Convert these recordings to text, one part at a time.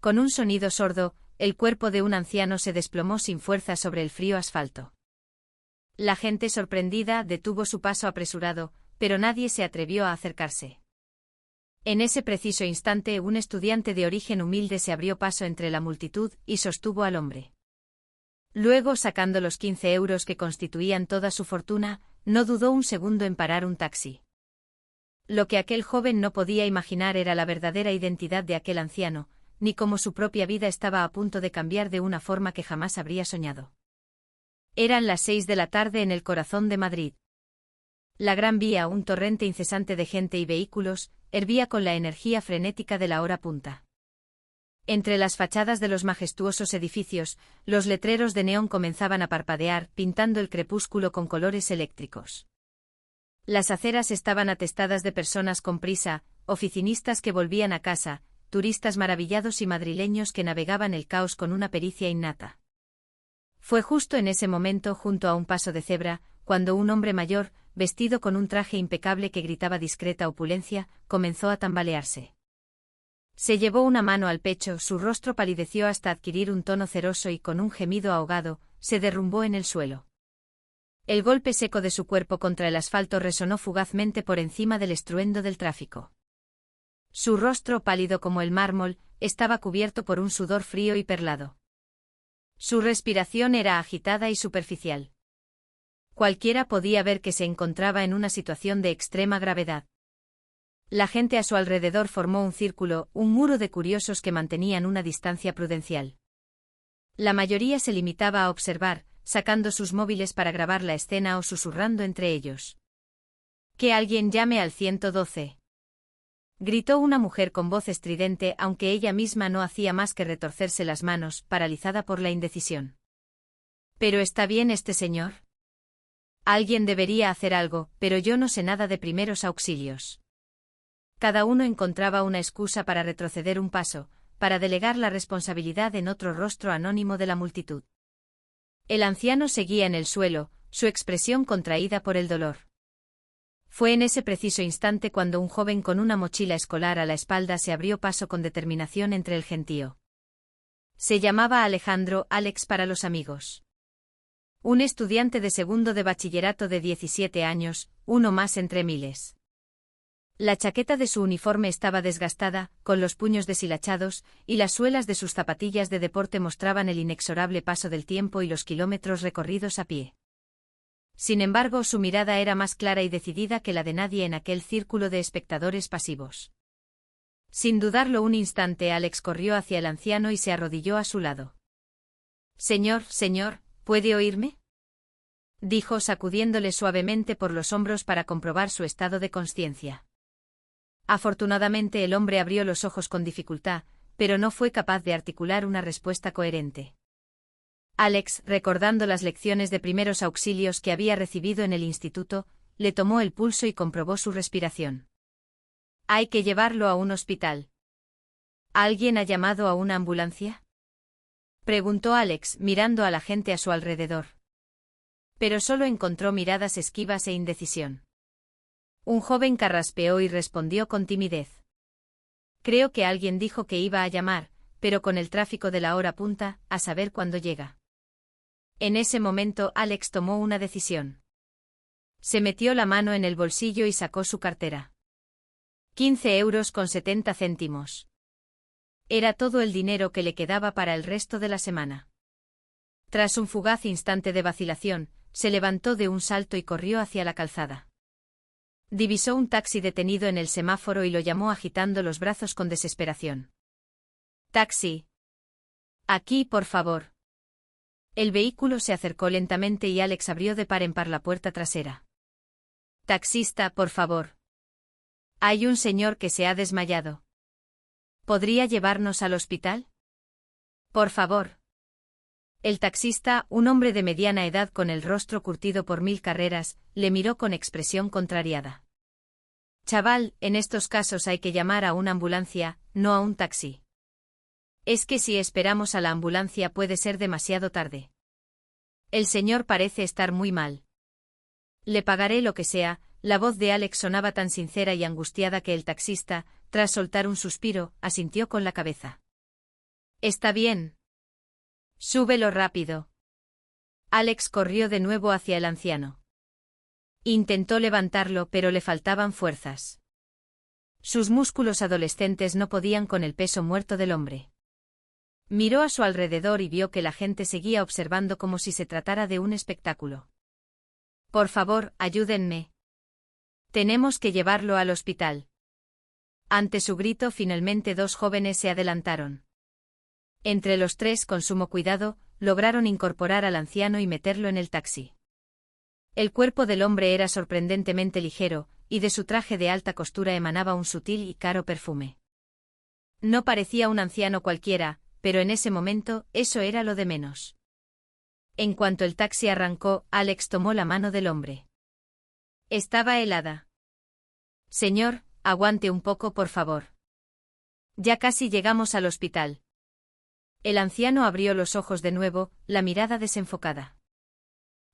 Con un sonido sordo, el cuerpo de un anciano se desplomó sin fuerza sobre el frío asfalto. La gente sorprendida detuvo su paso apresurado, pero nadie se atrevió a acercarse. En ese preciso instante un estudiante de origen humilde se abrió paso entre la multitud y sostuvo al hombre. Luego, sacando los 15 euros que constituían toda su fortuna, no dudó un segundo en parar un taxi. Lo que aquel joven no podía imaginar era la verdadera identidad de aquel anciano, ni cómo su propia vida estaba a punto de cambiar de una forma que jamás habría soñado. Eran las 6 de la tarde en el corazón de Madrid. La Gran Vía, un torrente incesante de gente y vehículos, hervía con la energía frenética de la hora punta. Entre las fachadas de los majestuosos edificios, los letreros de neón comenzaban a parpadear, pintando el crepúsculo con colores eléctricos. Las aceras estaban atestadas de personas con prisa, oficinistas que volvían a casa, turistas maravillados y madrileños que navegaban el caos con una pericia innata. Fue justo en ese momento, junto a un paso de cebra, cuando un hombre mayor, vestido con un traje impecable que gritaba discreta opulencia, comenzó a tambalearse. Se llevó una mano al pecho, su rostro palideció hasta adquirir un tono ceroso y con un gemido ahogado, se derrumbó en el suelo. El golpe seco de su cuerpo contra el asfalto resonó fugazmente por encima del estruendo del tráfico. Su rostro, pálido como el mármol, estaba cubierto por un sudor frío y perlado. Su respiración era agitada y superficial. Cualquiera podía ver que se encontraba en una situación de extrema gravedad. La gente a su alrededor formó un círculo, un muro de curiosos que mantenían una distancia prudencial. La mayoría se limitaba a observar, sacando sus móviles para grabar la escena o susurrando entre ellos. «Que alguien llame al 112», gritó una mujer con voz estridente, aunque ella misma no hacía más que retorcerse las manos, paralizada por la indecisión. «¿Pero está bien este señor? Alguien debería hacer algo, pero yo no sé nada de primeros auxilios». Cada uno encontraba una excusa para retroceder un paso, para delegar la responsabilidad en otro rostro anónimo de la multitud. El anciano seguía en el suelo, su expresión contraída por el dolor. Fue en ese preciso instante cuando un joven con una mochila escolar a la espalda se abrió paso con determinación entre el gentío. Se llamaba Alejandro, Alex para los amigos. Un estudiante de segundo de bachillerato de 17 años, uno más entre miles. La chaqueta de su uniforme estaba desgastada, con los puños deshilachados, y las suelas de sus zapatillas de deporte mostraban el inexorable paso del tiempo y los kilómetros recorridos a pie. Sin embargo, su mirada era más clara y decidida que la de nadie en aquel círculo de espectadores pasivos. Sin dudarlo un instante, Alex corrió hacia el anciano y se arrodilló a su lado. «Señor, ¿puede oírme?», dijo sacudiéndole suavemente por los hombros para comprobar su estado de consciencia. Afortunadamente el hombre abrió los ojos con dificultad, pero no fue capaz de articular una respuesta coherente. Alex, recordando las lecciones de primeros auxilios que había recibido en el instituto, le tomó el pulso y comprobó su respiración. «Hay que llevarlo a un hospital». «¿Alguien ha llamado a una ambulancia?», preguntó Alex, mirando a la gente a su alrededor. Pero solo encontró miradas esquivas e indecisión. Un joven carraspeó y respondió con timidez. «Creo que alguien dijo que iba a llamar, pero con el tráfico de la hora punta, a saber cuándo llega». En ese momento Alex tomó una decisión. Se metió la mano en el bolsillo y sacó su cartera. 15 euros con 70 céntimos. Era todo el dinero que le quedaba para el resto de la semana. Tras un fugaz instante de vacilación, se levantó de un salto y corrió hacia la calzada. Divisó un taxi detenido en el semáforo y lo llamó agitando los brazos con desesperación. «Taxi. Aquí, por favor». El vehículo se acercó lentamente y Alex abrió de par en par la puerta trasera. «Taxista, por favor. Hay un señor que se ha desmayado. ¿Podría llevarnos al hospital? Por favor». El taxista, un hombre de mediana edad con el rostro curtido por 1000 carreras, le miró con expresión contrariada. «Chaval, en estos casos hay que llamar a una ambulancia, no a un taxi. Es que si esperamos a la ambulancia puede ser demasiado tarde. El señor parece estar muy mal. Le pagaré lo que sea». La voz de Alex sonaba tan sincera y angustiada que el taxista, tras soltar un suspiro, asintió con la cabeza. Está bien. Súbelo rápido. Alex corrió de nuevo hacia el anciano. Intentó levantarlo, pero le faltaban fuerzas. Sus músculos adolescentes no podían con el peso muerto del hombre. Miró a su alrededor y vio que la gente seguía observando como si se tratara de un espectáculo. Por favor, ayúdenme. Tenemos que llevarlo al hospital. Ante su grito, finalmente dos jóvenes se adelantaron. Entre los tres, con sumo cuidado, lograron incorporar al anciano y meterlo en el taxi. El cuerpo del hombre era sorprendentemente ligero, y de su traje de alta costura emanaba un sutil y caro perfume. No parecía un anciano cualquiera, pero en ese momento, eso era lo de menos. En cuanto el taxi arrancó, Alex tomó la mano del hombre. Estaba helada. Señor, aguante un poco, por favor. Ya casi llegamos al hospital. El anciano abrió los ojos de nuevo, la mirada desenfocada.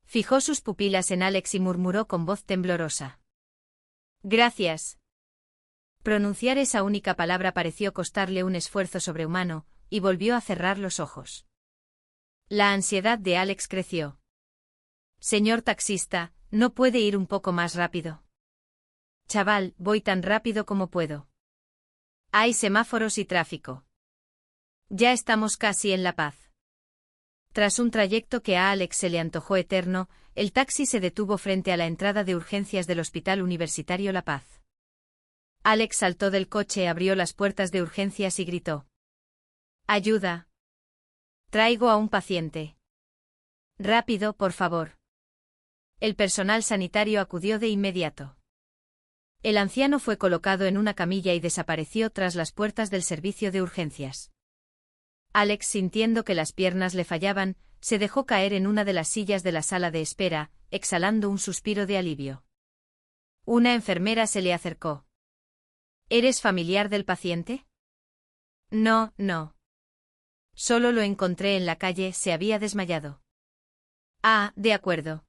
Fijó sus pupilas en Alex y murmuró con voz temblorosa. Gracias. Pronunciar esa única palabra pareció costarle un esfuerzo sobrehumano, y volvió a cerrar los ojos. La ansiedad de Alex creció. Señor taxista, ¿no puede ir un poco más rápido? Chaval, voy tan rápido como puedo. Hay semáforos y tráfico. Ya estamos casi en La Paz. Tras un trayecto que a Alex se le antojó eterno, el taxi se detuvo frente a la entrada de urgencias del Hospital Universitario La Paz. Alex saltó del coche, abrió las puertas de urgencias y gritó. ¡Ayuda! Traigo a un paciente. Rápido, por favor. El personal sanitario acudió de inmediato. El anciano fue colocado en una camilla y desapareció tras las puertas del servicio de urgencias. Alex, sintiendo que las piernas le fallaban, se dejó caer en una de las sillas de la sala de espera, exhalando un suspiro de alivio. Una enfermera se le acercó. ¿Eres familiar del paciente? No, no. Solo lo encontré en la calle, se había desmayado. Ah, de acuerdo.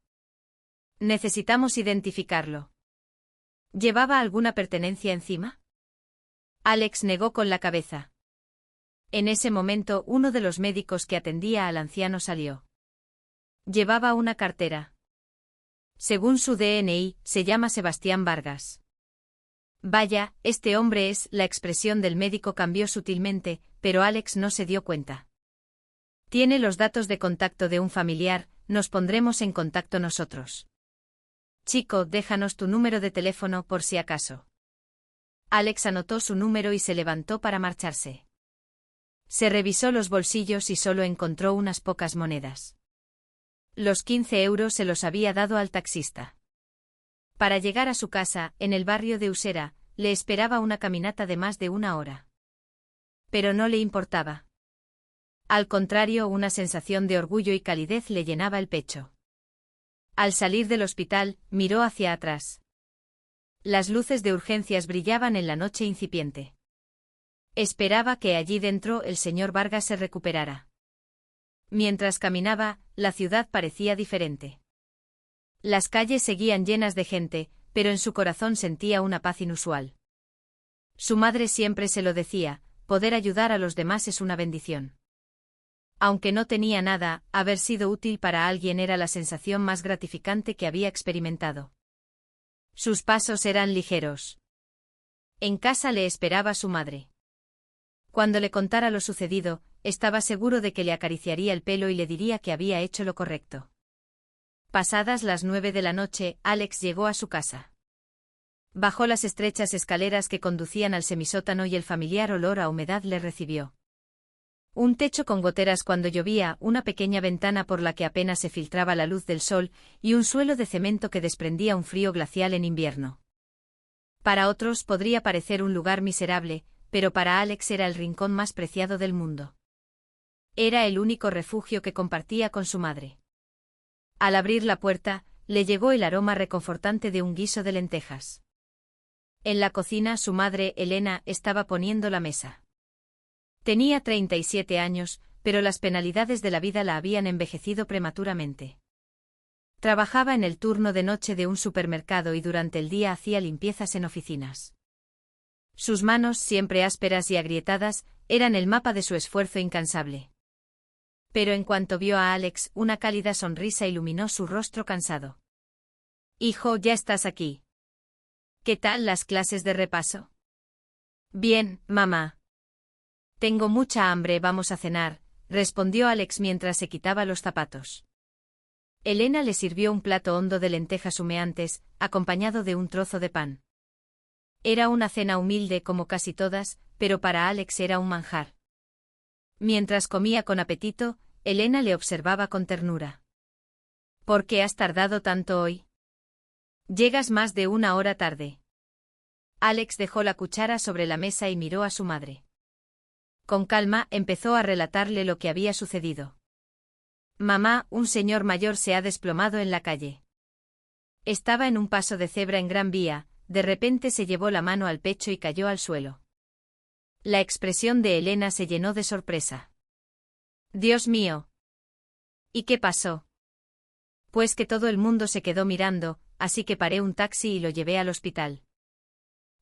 Necesitamos identificarlo. ¿Llevaba alguna pertenencia encima? Alex negó con la cabeza. En ese momento, uno de los médicos que atendía al anciano salió. Llevaba una cartera. Según su DNI, se llama Sebastián Vargas. Vaya, este hombre es, la expresión del médico cambió sutilmente, pero Alex no se dio cuenta. Tiene los datos de contacto de un familiar, nos pondremos en contacto nosotros. Chico, déjanos tu número de teléfono por si acaso. Alex anotó su número y se levantó para marcharse. Se revisó los bolsillos y solo encontró unas pocas monedas. Los 15 euros se los había dado al taxista. Para llegar a su casa, en el barrio de Usera, le esperaba una caminata de más de una hora. Pero no le importaba. Al contrario, una sensación de orgullo y calidez le llenaba el pecho. Al salir del hospital, miró hacia atrás. Las luces de urgencias brillaban en la noche incipiente. Esperaba que allí dentro el señor Vargas se recuperara. Mientras caminaba, la ciudad parecía diferente. Las calles seguían llenas de gente, pero en su corazón sentía una paz inusual. Su madre siempre se lo decía, poder ayudar a los demás es una bendición. Aunque no tenía nada, haber sido útil para alguien era la sensación más gratificante que había experimentado. Sus pasos eran ligeros. En casa le esperaba su madre. Cuando le contara lo sucedido, estaba seguro de que le acariciaría el pelo y le diría que había hecho lo correcto. Pasadas las 9 de la noche, Alex llegó a su casa. Bajó las estrechas escaleras que conducían al semisótano y el familiar olor a humedad le recibió. Un techo con goteras cuando llovía, una pequeña ventana por la que apenas se filtraba la luz del sol, y un suelo de cemento que desprendía un frío glacial en invierno. Para otros podría parecer un lugar miserable, pero para Alex era el rincón más preciado del mundo. Era el único refugio que compartía con su madre. Al abrir la puerta, le llegó el aroma reconfortante de un guiso de lentejas. En la cocina, su madre, Elena, estaba poniendo la mesa. Tenía 37 años, pero las penalidades de la vida la habían envejecido prematuramente. Trabajaba en el turno de noche de un supermercado y durante el día hacía limpiezas en oficinas. Sus manos, siempre ásperas y agrietadas, eran el mapa de su esfuerzo incansable. Pero en cuanto vio a Alex, una cálida sonrisa iluminó su rostro cansado. «Hijo, ya estás aquí. ¿Qué tal las clases de repaso?» «Bien, mamá. Tengo mucha hambre, vamos a cenar», respondió Alex mientras se quitaba los zapatos. Elena le sirvió un plato hondo de lentejas humeantes, acompañado de un trozo de pan. Era una cena humilde como casi todas, pero para Alex era un manjar. Mientras comía con apetito, Elena le observaba con ternura. «¿Por qué has tardado tanto hoy? Llegas más de una hora tarde». Alex dejó la cuchara sobre la mesa y miró a su madre. Con calma empezó a relatarle lo que había sucedido. «Mamá, un señor mayor se ha desplomado en la calle. Estaba en un paso de cebra en Gran Vía, de repente se llevó la mano al pecho y cayó al suelo». La expresión de Elena se llenó de sorpresa. «Dios mío. ¿Y qué pasó?» «Pues que todo el mundo se quedó mirando, así que paré un taxi y lo llevé al hospital.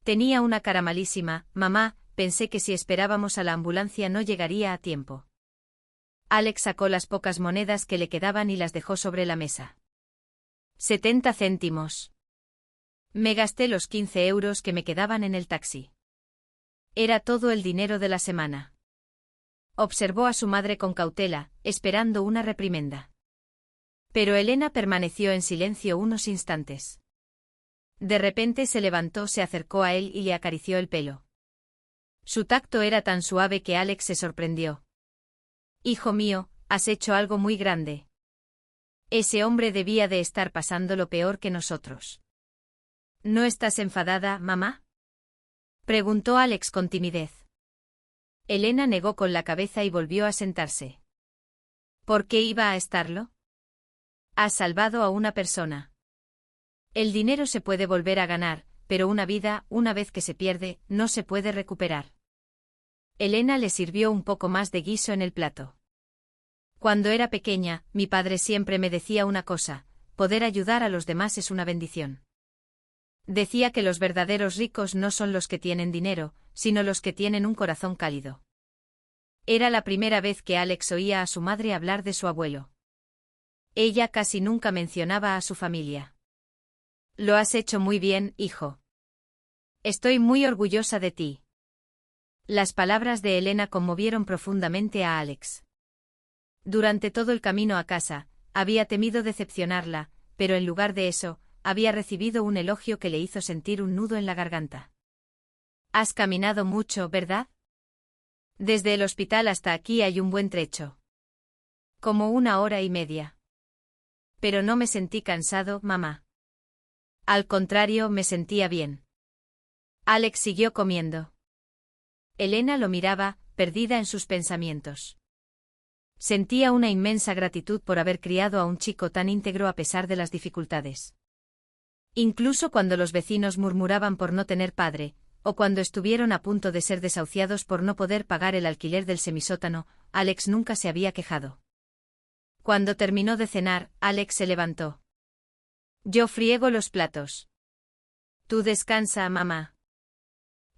Tenía una cara malísima, mamá, pensé que si esperábamos a la ambulancia no llegaría a tiempo». Alex sacó las pocas monedas que le quedaban y las dejó sobre la mesa. 70 céntimos. Me gasté los 15 euros que me quedaban en el taxi. Era todo el dinero de la semana. Observó a su madre con cautela, esperando una reprimenda. Pero Elena permaneció en silencio unos instantes. De repente se levantó, se acercó a él y le acarició el pelo. Su tacto era tan suave que Alex se sorprendió. «Hijo mío, has hecho algo muy grande. Ese hombre debía de estar pasando lo peor que nosotros». «¿No estás enfadada, mamá?», preguntó Alex con timidez. Elena negó con la cabeza y volvió a sentarse. «¿Por qué iba a estarlo? Has salvado a una persona. El dinero se puede volver a ganar, pero una vida, una vez que se pierde, no se puede recuperar». Elena le sirvió un poco más de guiso en el plato. «Cuando era pequeña, mi padre siempre me decía una cosa: poder ayudar a los demás es una bendición. Decía que los verdaderos ricos no son los que tienen dinero, sino los que tienen un corazón cálido». Era la primera vez que Alex oía a su madre hablar de su abuelo. Ella casi nunca mencionaba a su familia. «Lo has hecho muy bien, hijo. Estoy muy orgullosa de ti». Las palabras de Elena conmovieron profundamente a Alex. Durante todo el camino a casa, había temido decepcionarla, pero en lugar de eso, había recibido un elogio que le hizo sentir un nudo en la garganta. «Has caminado mucho, ¿verdad? Desde el hospital hasta aquí hay un buen trecho. Como 1 hora y media. Pero no me sentí cansado, mamá. Al contrario, me sentía bien». Alex siguió comiendo. Elena lo miraba, perdida en sus pensamientos. Sentía una inmensa gratitud por haber criado a un chico tan íntegro a pesar de las dificultades. Incluso cuando los vecinos murmuraban por no tener padre, o cuando estuvieron a punto de ser desahuciados por no poder pagar el alquiler del semisótano, Alex nunca se había quejado. Cuando terminó de cenar, Alex se levantó. «Yo friego los platos. Tú descansa, mamá».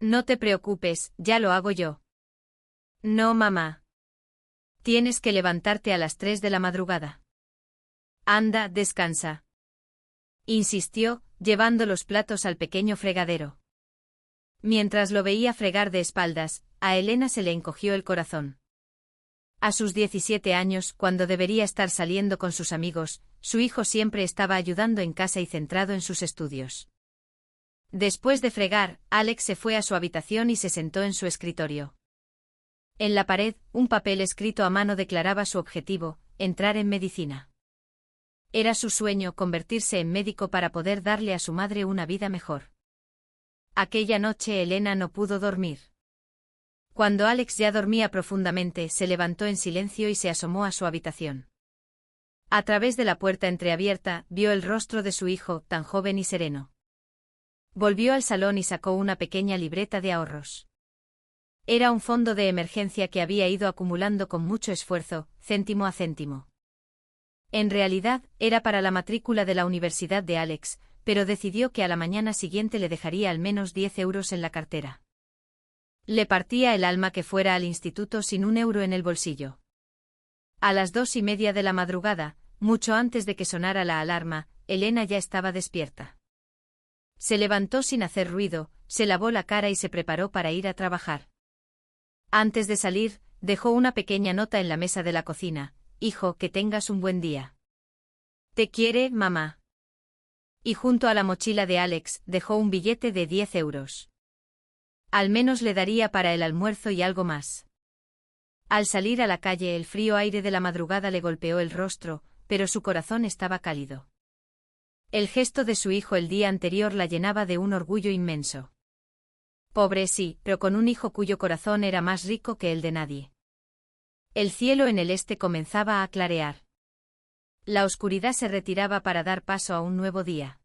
«No te preocupes, ya lo hago yo». «No, mamá. Tienes que levantarte a las 3 de la madrugada. Anda, descansa», insistió, llevando los platos al pequeño fregadero. Mientras lo veía fregar de espaldas, a Elena se le encogió el corazón. A sus 17 años, cuando debería estar saliendo con sus amigos, su hijo siempre estaba ayudando en casa y centrado en sus estudios. Después de fregar, Alex se fue a su habitación y se sentó en su escritorio. En la pared, un papel escrito a mano declaraba su objetivo: entrar en medicina. Era su sueño convertirse en médico para poder darle a su madre una vida mejor. Aquella noche Elena no pudo dormir. Cuando Alex ya dormía profundamente, se levantó en silencio y se asomó a su habitación. A través de la puerta entreabierta, vio el rostro de su hijo, tan joven y sereno. Volvió al salón y sacó una pequeña libreta de ahorros. Era un fondo de emergencia que había ido acumulando con mucho esfuerzo, céntimo a céntimo. En realidad, era para la matrícula de la universidad de Alex, pero decidió que a la mañana siguiente le dejaría al menos 10 euros en la cartera. Le partía el alma que fuera al instituto sin un euro en el bolsillo. A las 2:30 de la madrugada, mucho antes de que sonara la alarma, Elena ya estaba despierta. Se levantó sin hacer ruido, se lavó la cara y se preparó para ir a trabajar. Antes de salir, dejó una pequeña nota en la mesa de la cocina: «Hijo, que tengas un buen día. Te quiere, mamá». Y junto a la mochila de Alex, dejó un billete de 10 euros. Al menos le daría para el almuerzo y algo más. Al salir a la calle, el frío aire de la madrugada le golpeó el rostro, pero su corazón estaba cálido. El gesto de su hijo el día anterior la llenaba de un orgullo inmenso. Pobre sí, pero con un hijo cuyo corazón era más rico que el de nadie. El cielo en el este comenzaba a clarear. La oscuridad se retiraba para dar paso a un nuevo día.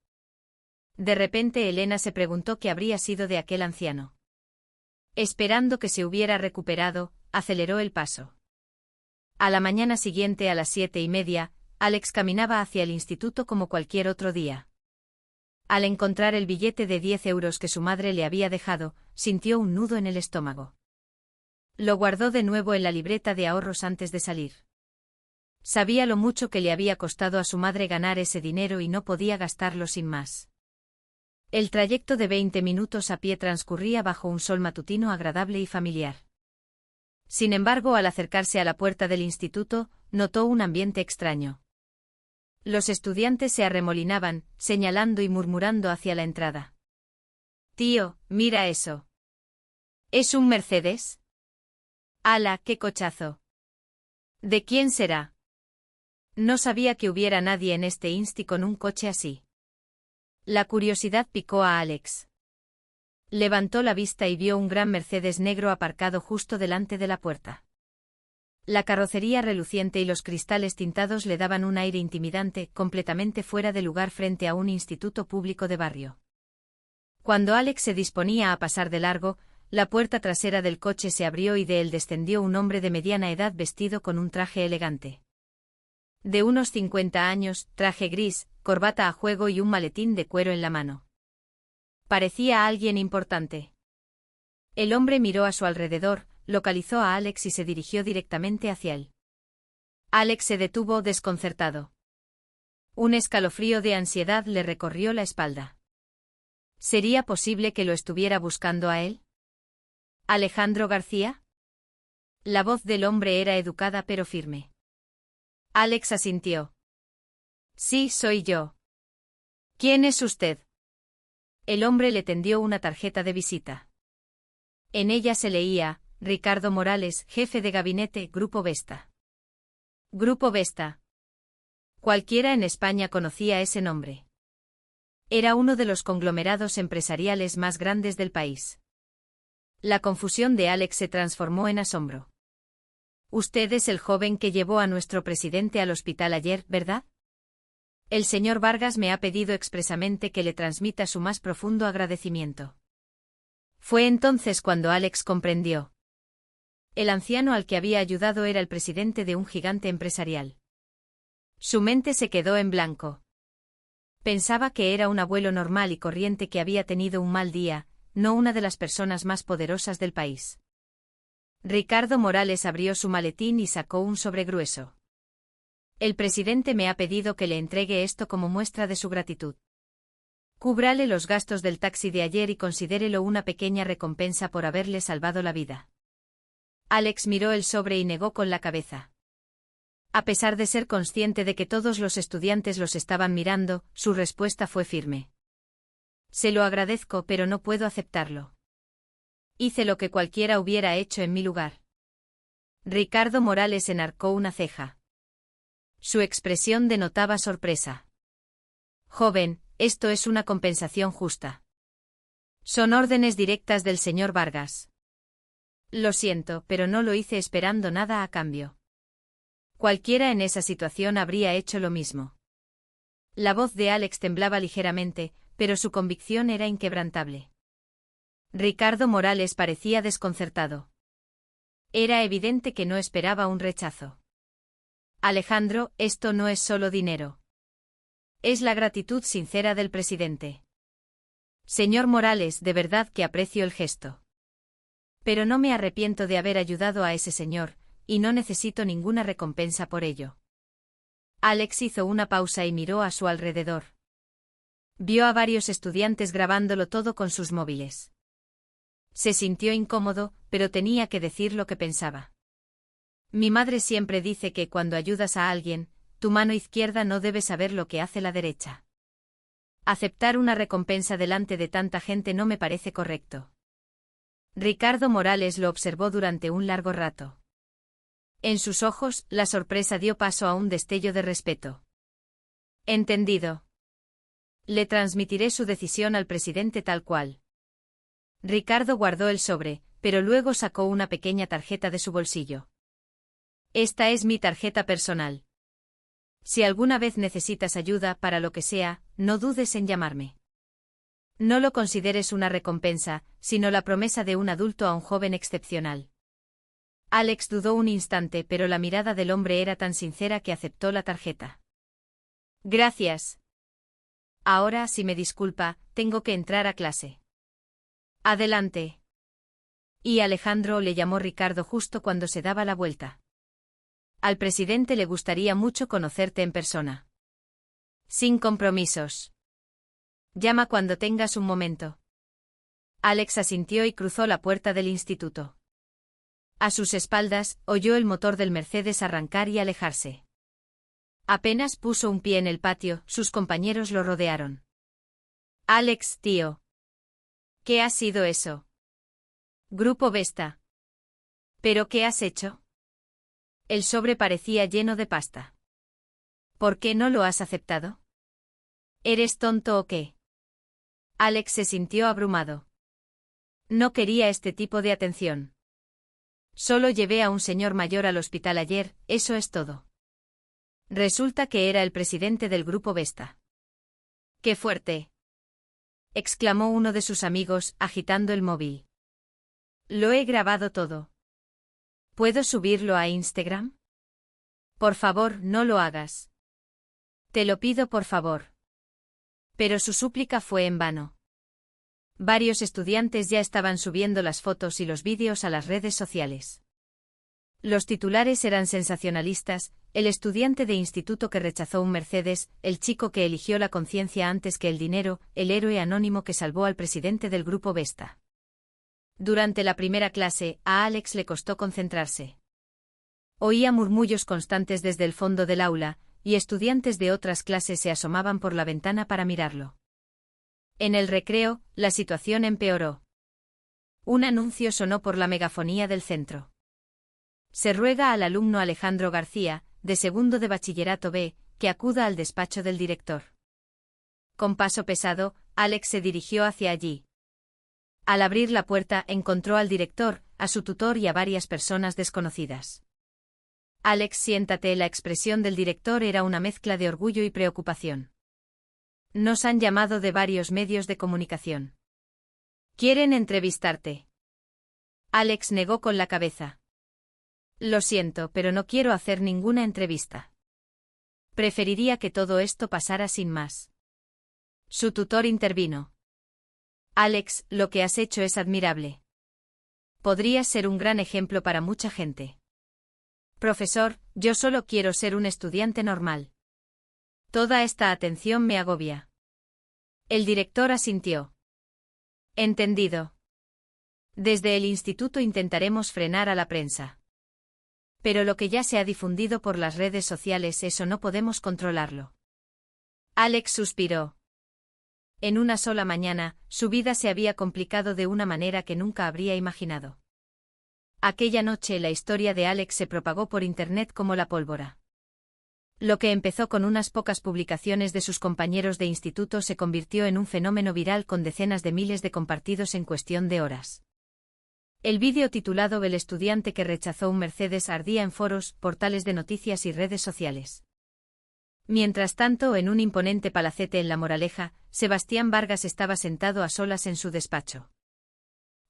De repente Elena se preguntó qué habría sido de aquel anciano. Esperando que se hubiera recuperado, aceleró el paso. A la mañana siguiente a las 7:30, Alex caminaba hacia el instituto como cualquier otro día. Al encontrar el billete de 10 euros que su madre le había dejado, sintió un nudo en el estómago. Lo guardó de nuevo en la libreta de ahorros antes de salir. Sabía lo mucho que le había costado a su madre ganar ese dinero y no podía gastarlo sin más. El trayecto de 20 minutos a pie transcurría bajo un sol matutino agradable y familiar. Sin embargo, al acercarse a la puerta del instituto, notó un ambiente extraño. Los estudiantes se arremolinaban, señalando y murmurando hacia la entrada. «Tío, mira eso. ¿Es un Mercedes? ¡Hala, qué cochazo! ¿De quién será?» No sabía que hubiera nadie en este insti con un coche así. La curiosidad picó a Alex. Levantó la vista y vio un gran Mercedes negro aparcado justo delante de la puerta. La carrocería reluciente y los cristales tintados le daban un aire intimidante, completamente fuera de lugar frente a un instituto público de barrio. Cuando Alex se disponía a pasar de largo, la puerta trasera del coche se abrió y de él descendió un hombre de mediana edad vestido con un traje elegante. De unos 50 años, traje gris, corbata a juego y un maletín de cuero en la mano. Parecía alguien importante. El hombre miró a su alrededor, localizó a Alex y se dirigió directamente hacia él. Alex se detuvo desconcertado. Un escalofrío de ansiedad le recorrió la espalda. ¿Sería posible que lo estuviera buscando a él? ¿Alejandro García? La voz del hombre era educada pero firme. Alex asintió. Sí, soy yo. ¿Quién es usted? El hombre le tendió una tarjeta de visita. En ella se leía: Ricardo Morales, jefe de gabinete, Grupo Vesta. Grupo Vesta. Cualquiera en España conocía ese nombre. Era uno de los conglomerados empresariales más grandes del país. La confusión de Alex se transformó en asombro. Usted es el joven que llevó a nuestro presidente al hospital ayer, ¿verdad? El señor Vargas me ha pedido expresamente que le transmita su más profundo agradecimiento. Fue entonces cuando Alex comprendió. El anciano al que había ayudado era el presidente de un gigante empresarial. Su mente se quedó en blanco. Pensaba que era un abuelo normal y corriente que había tenido un mal día, no una de las personas más poderosas del país. Ricardo Morales abrió su maletín y sacó un sobre grueso. El presidente me ha pedido que le entregue esto como muestra de su gratitud. Cúbrale los gastos del taxi de ayer y considérelo una pequeña recompensa por haberle salvado la vida. Alex miró el sobre y negó con la cabeza. A pesar de ser consciente de que todos los estudiantes los estaban mirando, su respuesta fue firme. Se lo agradezco, pero no puedo aceptarlo. Hice lo que cualquiera hubiera hecho en mi lugar. Ricardo Morales enarcó una ceja. Su expresión denotaba sorpresa. Joven, esto es una compensación justa. Son órdenes directas del señor Vargas. Lo siento, pero no lo hice esperando nada a cambio. Cualquiera en esa situación habría hecho lo mismo. La voz de Alex temblaba ligeramente, pero su convicción era inquebrantable. Ricardo Morales parecía desconcertado. Era evidente que no esperaba un rechazo. Alejandro, esto no es solo dinero. Es la gratitud sincera del presidente. Señor Morales, de verdad que aprecio el gesto. Pero no me arrepiento de haber ayudado a ese señor, y no necesito ninguna recompensa por ello. Alex hizo una pausa y miró a su alrededor. Vio a varios estudiantes grabándolo todo con sus móviles. Se sintió incómodo, pero tenía que decir lo que pensaba. Mi madre siempre dice que cuando ayudas a alguien, tu mano izquierda no debe saber lo que hace la derecha. Aceptar una recompensa delante de tanta gente no me parece correcto. Ricardo Morales lo observó durante un largo rato. En sus ojos, la sorpresa dio paso a un destello de respeto. Entendido. Le transmitiré su decisión al presidente tal cual. Ricardo guardó el sobre, pero luego sacó una pequeña tarjeta de su bolsillo. Esta es mi tarjeta personal. Si alguna vez necesitas ayuda para lo que sea, no dudes en llamarme. No lo consideres una recompensa, sino la promesa de un adulto a un joven excepcional. Alex dudó un instante, pero la mirada del hombre era tan sincera que aceptó la tarjeta. Gracias. Ahora, si me disculpa, tengo que entrar a clase. Adelante. Y Alejandro, le llamó Ricardo justo cuando se daba la vuelta. Al presidente le gustaría mucho conocerte en persona. Sin compromisos. Llama cuando tengas un momento. Alex asintió y cruzó la puerta del instituto. A sus espaldas, oyó el motor del Mercedes arrancar y alejarse. Apenas puso un pie en el patio, sus compañeros lo rodearon. Alex, tío. ¿Qué ha sido eso? Grupo Vesta. ¿Pero qué has hecho? El sobre parecía lleno de pasta. ¿Por qué no lo has aceptado? ¿Eres tonto o qué? Alex se sintió abrumado. No quería este tipo de atención. Solo llevé a un señor mayor al hospital ayer, eso es todo. Resulta que era el presidente del Grupo Vesta. ¡Qué fuerte!, exclamó uno de sus amigos, agitando el móvil. Lo he grabado todo. ¿Puedo subirlo a Instagram? Por favor, no lo hagas. Te lo pido por favor. Pero su súplica fue en vano. Varios estudiantes ya estaban subiendo las fotos y los vídeos a las redes sociales. Los titulares eran sensacionalistas: el estudiante de instituto que rechazó un Mercedes, el chico que eligió la conciencia antes que el dinero, el héroe anónimo que salvó al presidente del Grupo Vesta. Durante la primera clase, a Alex le costó concentrarse. Oía murmullos constantes desde el fondo del aula, y estudiantes de otras clases se asomaban por la ventana para mirarlo. En el recreo, la situación empeoró. Un anuncio sonó por la megafonía del centro. Se ruega al alumno Alejandro García, de segundo de bachillerato B, que acuda al despacho del director. Con paso pesado, Alex se dirigió hacia allí. Al abrir la puerta, encontró al director, a su tutor y a varias personas desconocidas. Alex, siéntate. La expresión del director era una mezcla de orgullo y preocupación. Nos han llamado de varios medios de comunicación. Quieren entrevistarte. Alex negó con la cabeza. Lo siento, pero no quiero hacer ninguna entrevista. Preferiría que todo esto pasara sin más. Su tutor intervino. Alex, lo que has hecho es admirable. Podrías ser un gran ejemplo para mucha gente. Profesor, yo solo quiero ser un estudiante normal. Toda esta atención me agobia. El director asintió. Entendido. Desde el instituto intentaremos frenar a la prensa. Pero lo que ya se ha difundido por las redes sociales, eso no podemos controlarlo. Alex suspiró. En una sola mañana, su vida se había complicado de una manera que nunca habría imaginado. Aquella noche la historia de Alex se propagó por internet como la pólvora. Lo que empezó con unas pocas publicaciones de sus compañeros de instituto se convirtió en un fenómeno viral con decenas de miles de compartidos en cuestión de horas. El vídeo titulado El estudiante que rechazó un Mercedes ardía en foros, portales de noticias y redes sociales. Mientras tanto, en un imponente palacete en La Moraleja, Sebastián Vargas estaba sentado a solas en su despacho.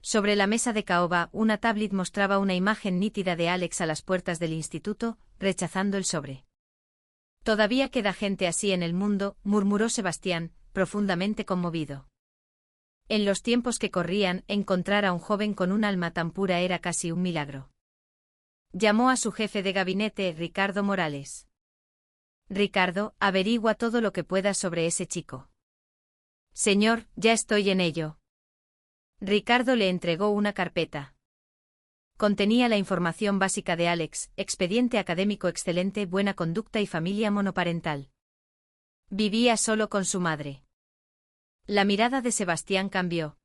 Sobre la mesa de caoba, una tablet mostraba una imagen nítida de Alex a las puertas del instituto, rechazando el sobre. Todavía queda gente así en el mundo, murmuró Sebastián, profundamente conmovido. En los tiempos que corrían, encontrar a un joven con un alma tan pura era casi un milagro. Llamó a su jefe de gabinete, Ricardo Morales. Ricardo, averigua todo lo que puedas sobre ese chico. Señor, ya estoy en ello. Ricardo le entregó una carpeta. Contenía la información básica de Alex: expediente académico excelente, buena conducta y familia monoparental. Vivía solo con su madre. La mirada de Sebastián cambió.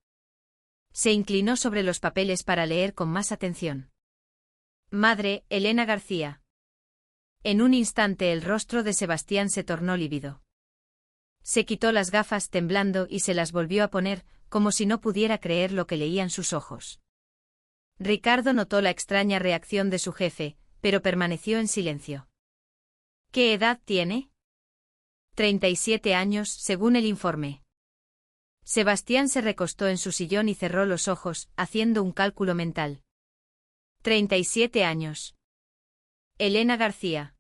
Se inclinó sobre los papeles para leer con más atención. Madre, Elena García. En un instante el rostro de Sebastián se tornó lívido. Se quitó las gafas temblando y se las volvió a poner, como si no pudiera creer lo que leían sus ojos. Ricardo notó la extraña reacción de su jefe, pero permaneció en silencio. ¿Qué edad tiene? 37 años, según el informe. Sebastián se recostó en su sillón y cerró los ojos, haciendo un cálculo mental. 37 años. Elena García.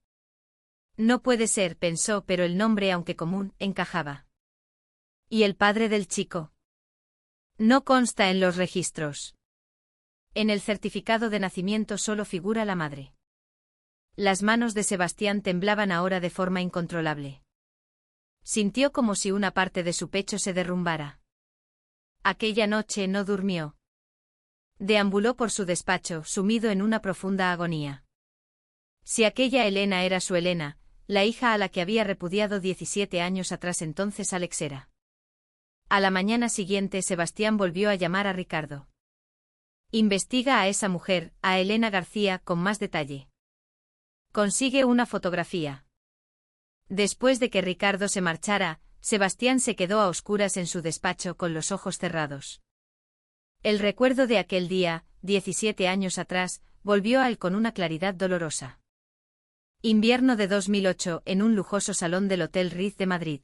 No puede ser, pensó, pero el nombre, aunque común, encajaba. ¿Y el padre del chico? No consta en los registros. En el certificado de nacimiento solo figura la madre. Las manos de Sebastián temblaban ahora de forma incontrolable. Sintió como si una parte de su pecho se derrumbara. Aquella noche no durmió. Deambuló por su despacho, sumido en una profunda agonía. Si aquella Elena era su Elena, la hija a la que había repudiado 17 años atrás, entonces Alex era. A la mañana siguiente Sebastián volvió a llamar a Ricardo. Investiga a esa mujer, a Elena García, con más detalle. Consigue una fotografía. Después de que Ricardo se marchara, Sebastián se quedó a oscuras en su despacho con los ojos cerrados. El recuerdo de aquel día, 17 años atrás, volvió a él con una claridad dolorosa. Invierno de 2008, en un lujoso salón del Hotel Ritz de Madrid.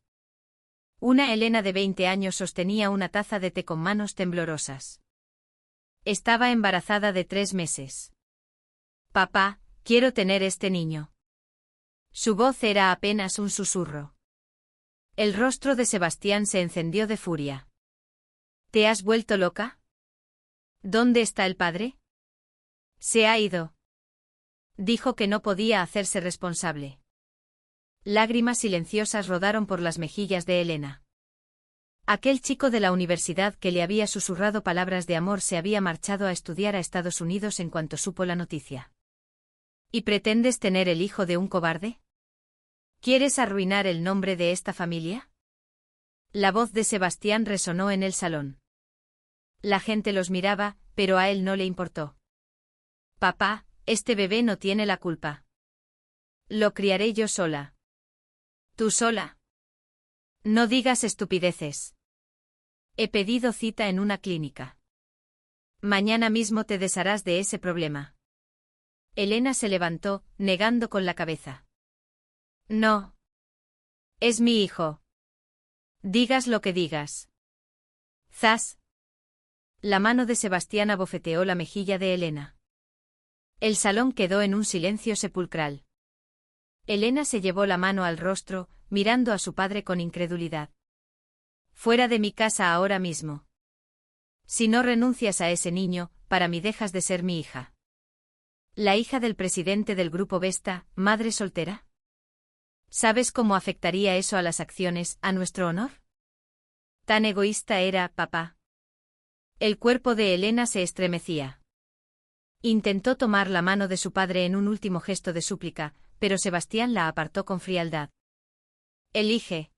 Una Elena de 20 años sostenía una taza de té con manos temblorosas. Estaba embarazada de 3 meses. Papá, quiero tener este niño. Su voz era apenas un susurro. El rostro de Sebastián se encendió de furia. ¿Te has vuelto loca? ¿Dónde está el padre? Se ha ido. Dijo que no podía hacerse responsable. Lágrimas silenciosas rodaron por las mejillas de Elena. Aquel chico de la universidad que le había susurrado palabras de amor se había marchado a estudiar a Estados Unidos en cuanto supo la noticia. ¿Y pretendes tener el hijo de un cobarde? ¿Quieres arruinar el nombre de esta familia? La voz de Sebastián resonó en el salón. La gente los miraba, pero a él no le importó. Papá, este bebé no tiene la culpa. Lo criaré yo sola. ¿Tú sola? No digas estupideces. He pedido cita en una clínica. Mañana mismo te desharás de ese problema. Elena se levantó, negando con la cabeza. No. Es mi hijo. Digas lo que digas. ¡Zas! La mano de Sebastián abofeteó la mejilla de Elena. El salón quedó en un silencio sepulcral. Elena se llevó la mano al rostro, mirando a su padre con incredulidad. Fuera de mi casa ahora mismo. Si no renuncias a ese niño, para mí dejas de ser mi hija. La hija del presidente del Grupo Vesta, madre soltera. ¿Sabes cómo afectaría eso a las acciones, a nuestro honor? Tan egoísta era, papá. El cuerpo de Elena se estremecía. Intentó tomar la mano de su padre en un último gesto de súplica, pero Sebastián la apartó con frialdad. Elige.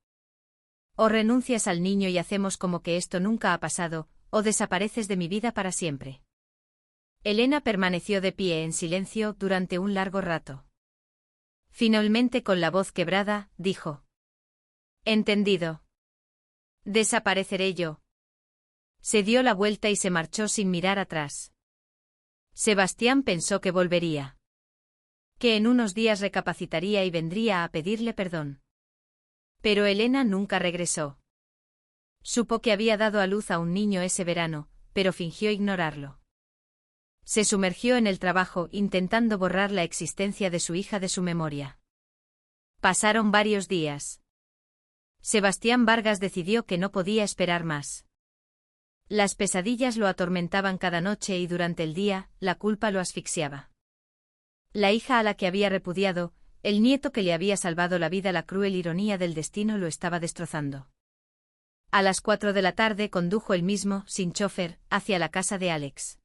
O renuncias al niño y hacemos como que esto nunca ha pasado, o desapareces de mi vida para siempre. Elena permaneció de pie en silencio durante un largo rato. Finalmente, con la voz quebrada, dijo: Entendido. Desapareceré yo. Se dio la vuelta y se marchó sin mirar atrás. Sebastián pensó que volvería. Que en unos días recapacitaría y vendría a pedirle perdón. Pero Elena nunca regresó. Supo que había dado a luz a un niño ese verano, pero fingió ignorarlo. Se sumergió en el trabajo intentando borrar la existencia de su hija de su memoria. Pasaron varios días. Sebastián Vargas decidió que no podía esperar más. Las pesadillas lo atormentaban cada noche y durante el día, la culpa lo asfixiaba. La hija a la que había repudiado, el nieto que le había salvado la vida, la cruel ironía del destino lo estaba destrozando. A las 4 de la tarde condujo él mismo, sin chofer, hacia la casa de Alex.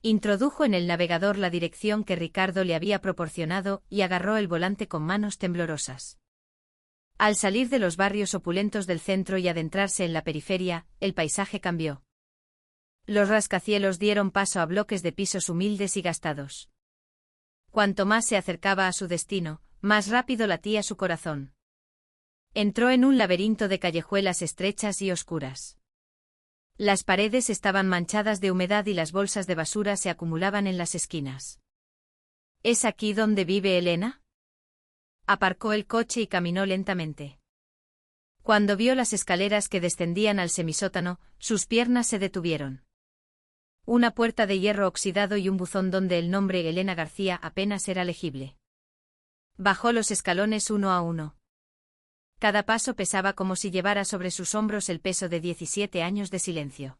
Introdujo en el navegador la dirección que Ricardo le había proporcionado y agarró el volante con manos temblorosas. Al salir de los barrios opulentos del centro y adentrarse en la periferia, el paisaje cambió. Los rascacielos dieron paso a bloques de pisos humildes y gastados. Cuanto más se acercaba a su destino, más rápido latía su corazón. Entró en un laberinto de callejuelas estrechas y oscuras. Las paredes estaban manchadas de humedad y las bolsas de basura se acumulaban en las esquinas. ¿Es aquí donde vive Elena? Aparcó el coche y caminó lentamente. Cuando vio las escaleras que descendían al semisótano, sus piernas se detuvieron. Una puerta de hierro oxidado y un buzón donde el nombre Elena García apenas era legible. Bajó los escalones uno a uno. Cada paso pesaba como si llevara sobre sus hombros el peso de 17 años de silencio.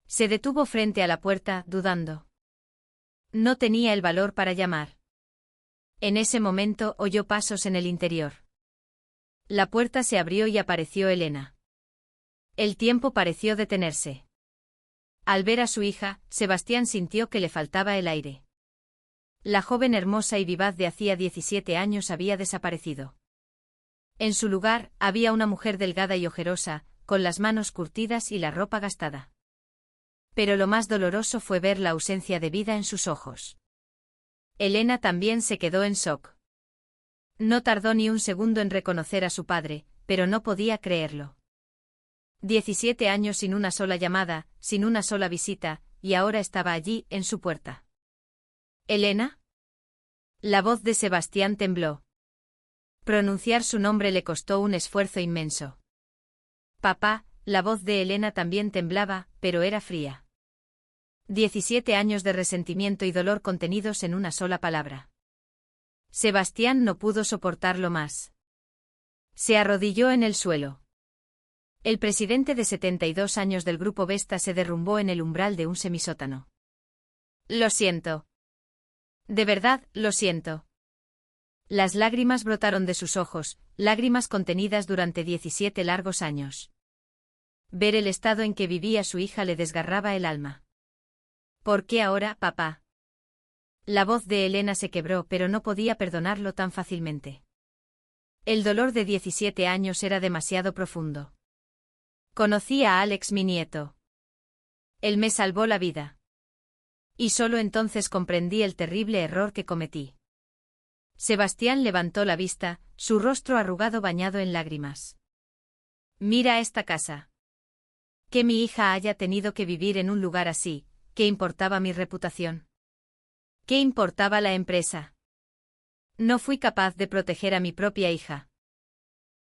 Se detuvo frente a la puerta, dudando. No tenía el valor para llamar. En ese momento oyó pasos en el interior. La puerta se abrió y apareció Elena. El tiempo pareció detenerse. Al ver a su hija, Sebastián sintió que le faltaba el aire. La joven hermosa y vivaz de hacía 17 años había desaparecido. En su lugar, había una mujer delgada y ojerosa, con las manos curtidas y la ropa gastada. Pero lo más doloroso fue ver la ausencia de vida en sus ojos. Elena también se quedó en shock. No tardó ni un segundo en reconocer a su padre, pero no podía creerlo. 17 años sin una sola llamada, sin una sola visita, y ahora estaba allí, en su puerta. ¿Elena? La voz de Sebastián tembló. Pronunciar su nombre le costó un esfuerzo inmenso. Papá, la voz de Elena también temblaba, pero era fría. 17 años de resentimiento y dolor contenidos en una sola palabra. Sebastián no pudo soportarlo más. Se arrodilló en el suelo. El presidente de 72 años del Grupo Vesta se derrumbó en el umbral de un semisótano. Lo siento. De verdad, lo siento. Las lágrimas brotaron de sus ojos, lágrimas contenidas durante 17 largos años. Ver el estado en que vivía su hija le desgarraba el alma. ¿Por qué ahora, papá? La voz de Elena se quebró, pero no podía perdonarlo tan fácilmente. El dolor de 17 años era demasiado profundo. Conocí a Alex, mi nieto. Él me salvó la vida. Y solo entonces comprendí el terrible error que cometí. Sebastián levantó la vista, su rostro arrugado bañado en lágrimas. Mira esta casa. Que mi hija haya tenido que vivir en un lugar así, ¿qué importaba mi reputación? ¿Qué importaba la empresa? No fui capaz de proteger a mi propia hija.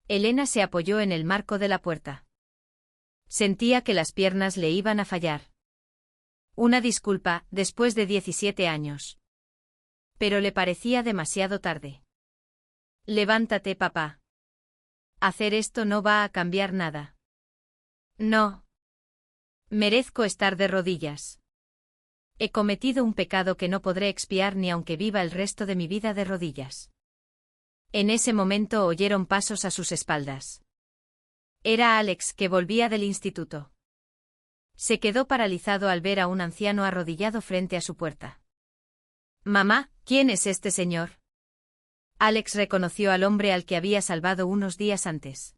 Elena se apoyó en el marco de la puerta. Sentía que las piernas le iban a fallar. Una disculpa, después de 17 años. Pero le parecía demasiado tarde. Levántate, papá. Hacer esto no va a cambiar nada. No. Merezco estar de rodillas. He cometido un pecado que no podré expiar ni aunque viva el resto de mi vida de rodillas. En ese momento oyeron pasos a sus espaldas. Era Alex, que volvía del instituto. Se quedó paralizado al ver a un anciano arrodillado frente a su puerta. Mamá, ¿quién es este señor? Alex reconoció al hombre al que había salvado unos días antes.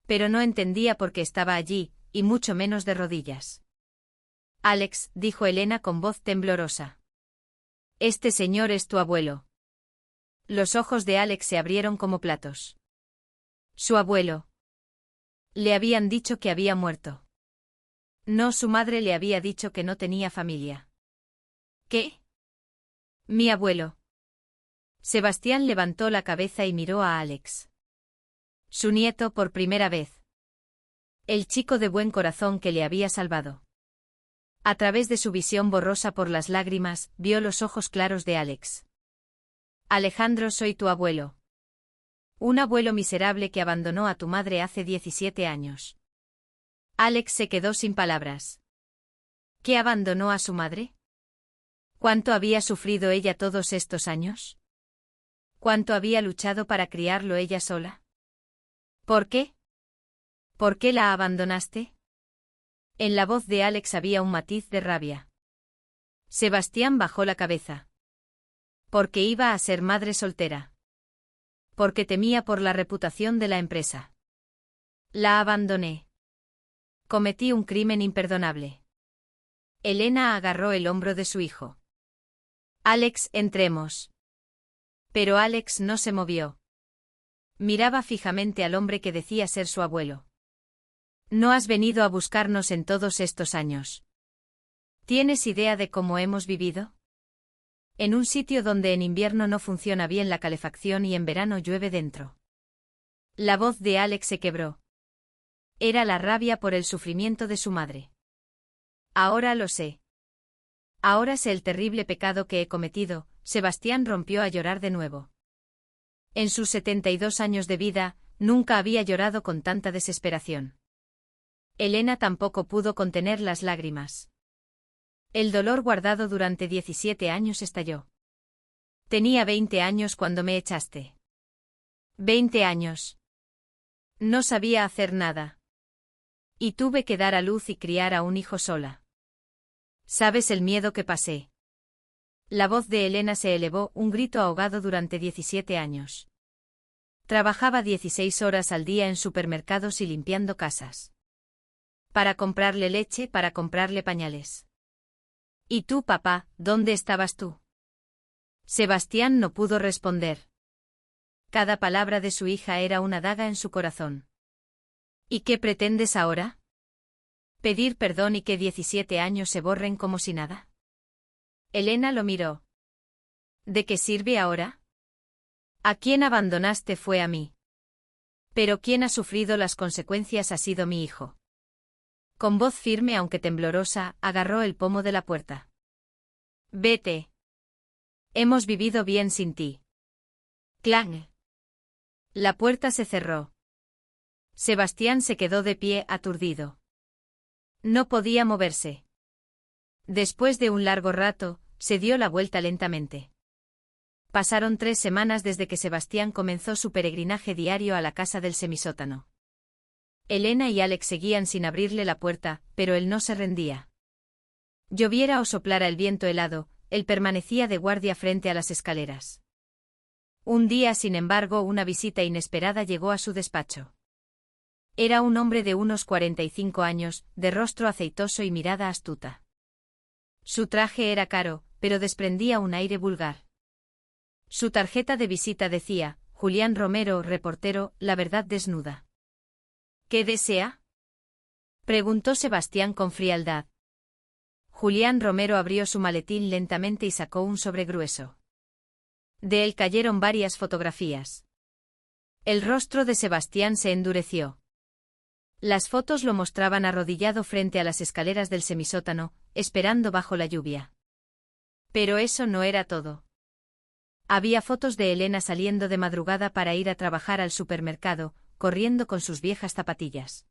Pero no entendía por qué estaba allí, y mucho menos de rodillas. Alex, dijo Elena con voz temblorosa. Este señor es tu abuelo. Los ojos de Alex se abrieron como platos. Su abuelo. Le habían dicho que había muerto. No, su madre le había dicho que no tenía familia. ¿Qué? Mi abuelo. Sebastián levantó la cabeza y miró a Alex. Su nieto por primera vez. El chico de buen corazón que le había salvado. A través de su visión borrosa por las lágrimas, vio los ojos claros de Alex. Alejandro, soy tu abuelo. Un abuelo miserable que abandonó a tu madre hace 17 años. Alex se quedó sin palabras. ¿Qué abandonó a su madre? ¿Cuánto había sufrido ella todos estos años? ¿Cuánto había luchado para criarlo ella sola? ¿Por qué? ¿Por qué la abandonaste? En la voz de Alex había un matiz de rabia. Sebastián bajó la cabeza. Porque iba a ser madre soltera. Porque temía por la reputación de la empresa. La abandoné. Cometí un crimen imperdonable. Elena agarró el hombro de su hijo. Alex, entremos. Pero Alex no se movió. Miraba fijamente al hombre que decía ser su abuelo. ¿No has venido a buscarnos en todos estos años? ¿Tienes idea de cómo hemos vivido? En un sitio donde en invierno no funciona bien la calefacción y en verano llueve dentro. La voz de Alex se quebró. Era la rabia por el sufrimiento de su madre. Ahora lo sé. Ahora sé el terrible pecado que he cometido. Sebastián rompió a llorar de nuevo. En sus 72 años de vida, nunca había llorado con tanta desesperación. Elena tampoco pudo contener las lágrimas. El dolor guardado durante 17 años estalló. Tenía 20 años cuando me echaste. 20 años. No sabía hacer nada. Y tuve que dar a luz y criar a un hijo sola. ¿Sabes el miedo que pasé? La voz de Elena se elevó, un grito ahogado durante 17 años. Trabajaba 16 horas al día en supermercados y limpiando casas. Para comprarle leche, para comprarle pañales. ¿Y tú, papá, dónde estabas tú? Sebastián no pudo responder. Cada palabra de su hija era una daga en su corazón. ¿Y qué pretendes ahora? ¿Pedir perdón y que 17 años se borren como si nada? Elena lo miró. ¿De qué sirve ahora? A quien abandonaste fue a mí. Pero quien ha sufrido las consecuencias ha sido mi hijo. Con voz firme aunque temblorosa, agarró el pomo de la puerta. Vete. Hemos vivido bien sin ti. Clang. La puerta se cerró. Sebastián se quedó de pie, aturdido. No podía moverse. Después de un largo rato, se dio la vuelta lentamente. Pasaron 3 semanas desde que Sebastián comenzó su peregrinaje diario a la casa del semisótano. Elena y Alex seguían sin abrirle la puerta, pero él no se rendía. Lloviera o soplara el viento helado, él permanecía de guardia frente a las escaleras. Un día, sin embargo, una visita inesperada llegó a su despacho. Era un hombre de unos 45 años, de rostro aceitoso y mirada astuta. Su traje era caro, pero desprendía un aire vulgar. Su tarjeta de visita decía, Julián Romero, reportero, La Verdad desnuda. ¿Qué desea? Preguntó Sebastián con frialdad. Julián Romero abrió su maletín lentamente y sacó un sobre grueso. De él cayeron varias fotografías. El rostro de Sebastián se endureció. Las fotos lo mostraban arrodillado frente a las escaleras del semisótano, esperando bajo la lluvia. Pero eso no era todo. Había fotos de Elena saliendo de madrugada para ir a trabajar al supermercado, corriendo con sus viejas zapatillas.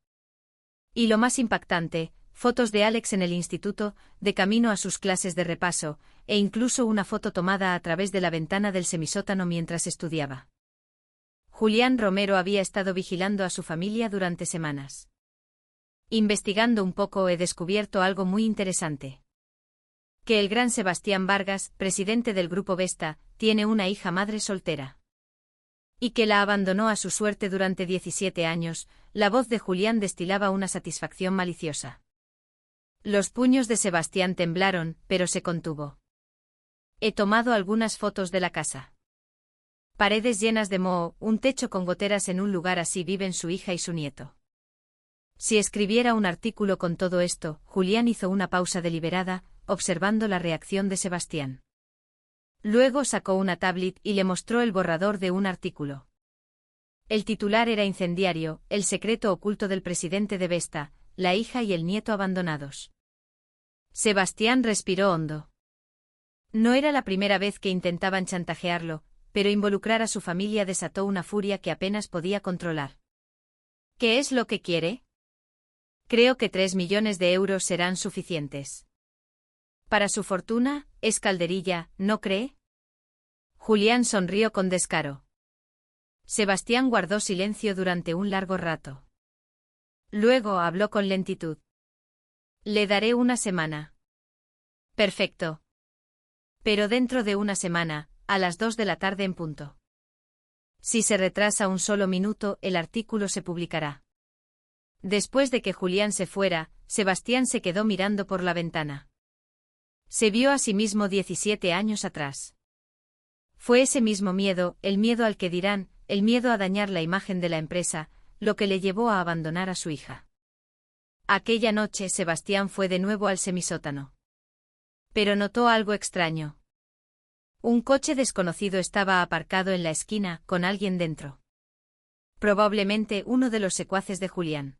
Y lo más impactante, fotos de Alex en el instituto, de camino a sus clases de repaso, e incluso una foto tomada a través de la ventana del semisótano mientras estudiaba. Julián Romero había estado vigilando a su familia durante semanas. Investigando un poco he descubierto algo muy interesante. Que el gran Sebastián Vargas, presidente del Grupo Vesta, tiene una hija madre soltera. Y que la abandonó a su suerte durante 17 años, la voz de Julián destilaba una satisfacción maliciosa. Los puños de Sebastián temblaron, pero se contuvo. He tomado algunas fotos de la casa. Paredes llenas de moho, un techo con goteras, en un lugar así viven su hija y su nieto. Si escribiera un artículo con todo esto, Julián hizo una pausa deliberada, observando la reacción de Sebastián. Luego sacó una tablet y le mostró el borrador de un artículo. El titular era incendiario, el secreto oculto del presidente de Vesta, la hija y el nieto abandonados. Sebastián respiró hondo. No era la primera vez que intentaban chantajearlo, pero involucrar a su familia desató una furia que apenas podía controlar. ¿Qué es lo que quiere? Creo que 3 millones de euros serán suficientes. Para su fortuna, es calderilla, ¿no cree? Julián sonrió con descaro. Sebastián guardó silencio durante un largo rato. Luego habló con lentitud. Le daré una semana. Perfecto. Pero dentro de una semana, a las 2 de la tarde en punto. Si se retrasa un solo minuto, el artículo se publicará. Después de que Julián se fuera, Sebastián se quedó mirando por la ventana. Se vio a sí mismo 17 años atrás. Fue ese mismo miedo, el miedo al que dirán, el miedo a dañar la imagen de la empresa, lo que le llevó a abandonar a su hija. Aquella noche Sebastián fue de nuevo al semisótano. Pero notó algo extraño. Un coche desconocido estaba aparcado en la esquina, con alguien dentro. Probablemente uno de los secuaces de Julián.